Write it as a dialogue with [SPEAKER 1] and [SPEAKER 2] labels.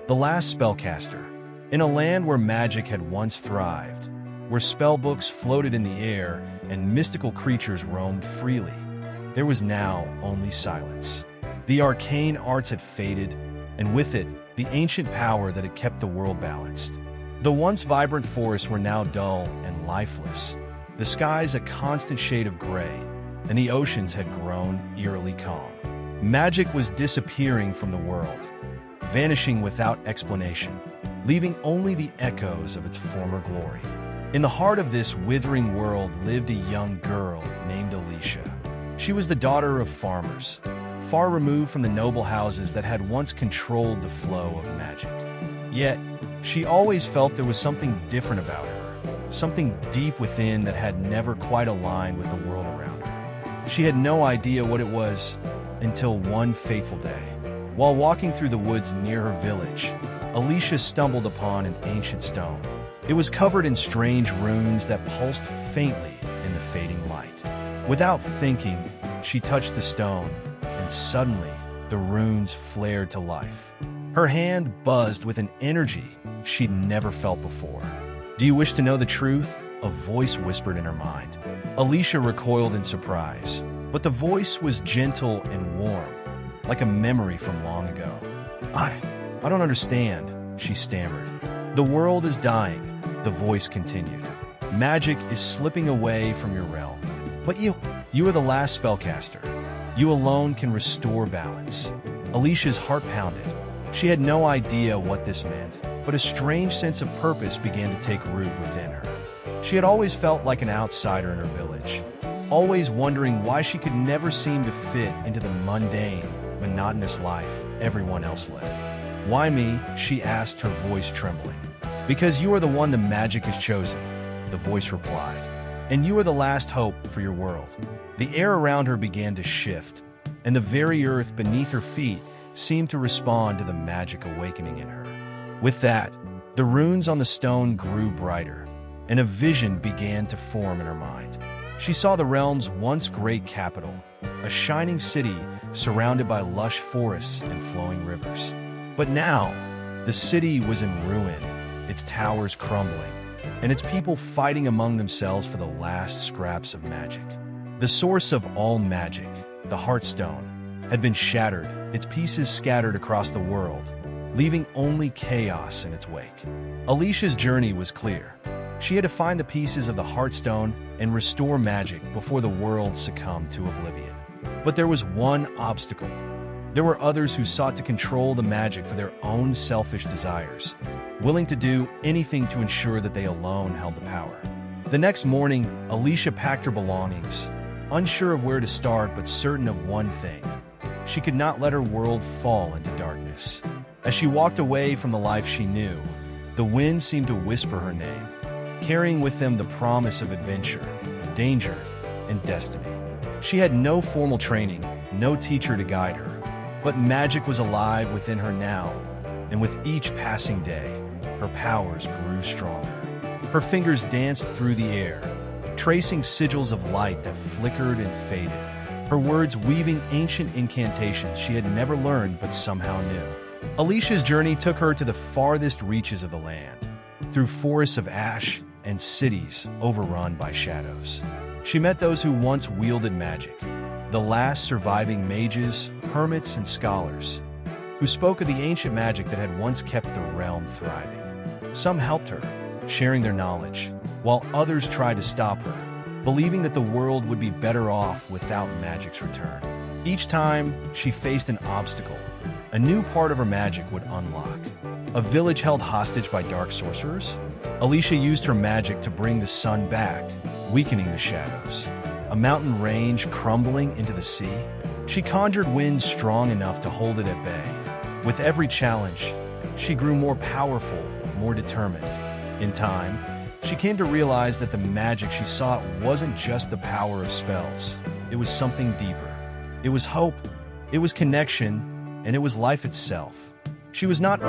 [SPEAKER 1] The last spellcaster. In a land where magic had once thrived, where spellbooks floated in the air and mystical creatures roamed freely, there was now only silence. The arcane arts had faded, and with it, the ancient power that had kept the world balanced. The once vibrant forests were now dull and lifeless, the skies a constant shade of gray, and the oceans had grown eerily calm. Magic was disappearing from the world, vanishing without explanation, leaving only the echoes of its former glory. In the heart of this withering world lived a young girl named Alicia. She was the daughter of farmers, far removed from the noble houses that had once controlled the flow of magic. Yet, she always felt there was something different about her, something deep within that had never quite aligned with the world around her. She had no idea what it was until one fateful day. While walking through the woods near her village, Alicia stumbled upon an ancient stone. It was covered in strange runes that pulsed faintly in the fading light. Without thinking, she touched the stone, and suddenly, the runes flared to life. Her hand buzzed with an energy she'd never felt before. "Do you wish to know the truth?" a voice whispered in her mind. Alicia recoiled in surprise, but the voice was gentle and warm, like a memory from long ago. I don't understand," she stammered. "The world is dying," the voice continued. "Magic is slipping away from your realm. But you are the last spellcaster. You alone can restore balance." Alicia's heart pounded. She had no idea what this meant, but a strange sense of purpose began to take root within her. She had always felt like an outsider in her village, always wondering why she could never seem to fit into the mundane, monotonous life everyone else led. "Why me?" she asked, her voice trembling. "Because you are the one the magic has chosen," the voice replied. "And you are the last hope for your world." The air around her began to shift, and the very earth beneath her feet seemed to respond to the magic awakening in her. With that, the runes on the stone grew brighter, and a vision began to form in her mind. She saw the realm's once great capital, a shining city surrounded by lush forests and flowing rivers. But now, the city was in ruin, its towers crumbling, and its people fighting among themselves for the last scraps of magic. The source of all magic, the Heartstone, had been shattered, its pieces scattered across the world, leaving only chaos in its wake. Alicia's journey was clear. She had to find the pieces of the Heartstone and restore magic before the world succumbed to oblivion. But there was one obstacle. There were others who sought to control the magic for their own selfish desires, willing to do anything to ensure that they alone held the power. The next morning, Alicia packed her belongings, unsure of where to start but certain of one thing. She could not let her world fall into darkness. As she walked away from the life she knew, the wind seemed to whisper her name, carrying with them the promise of adventure, danger, and destiny. She had no formal training, no teacher to guide her, but magic was alive within her now, and with each passing day, her powers grew stronger. Her fingers danced through the air, tracing sigils of light that flickered and faded, her words weaving ancient incantations she had never learned but somehow knew. Alicia's journey took her to the farthest reaches of the land, through forests of ash and cities overrun by shadows. She met those who once wielded magic, the last surviving mages, hermits, and scholars, who spoke of the ancient magic that had once kept the realm thriving. Some helped her, sharing their knowledge, while others tried to stop her, believing that the world would be better off without magic's return. Each time she faced an obstacle, a new part of her magic would unlock. A village held hostage by dark sorcerers? Alicia used her magic to bring the sun back, weakening the shadows. A mountain range crumbling into the sea? She conjured winds strong enough to hold it at bay. With every challenge, she grew more powerful, more determined. In time, she came to realize that the magic she sought wasn't just the power of spells. It was something deeper. It was hope, it was connection, and it was life itself. She was not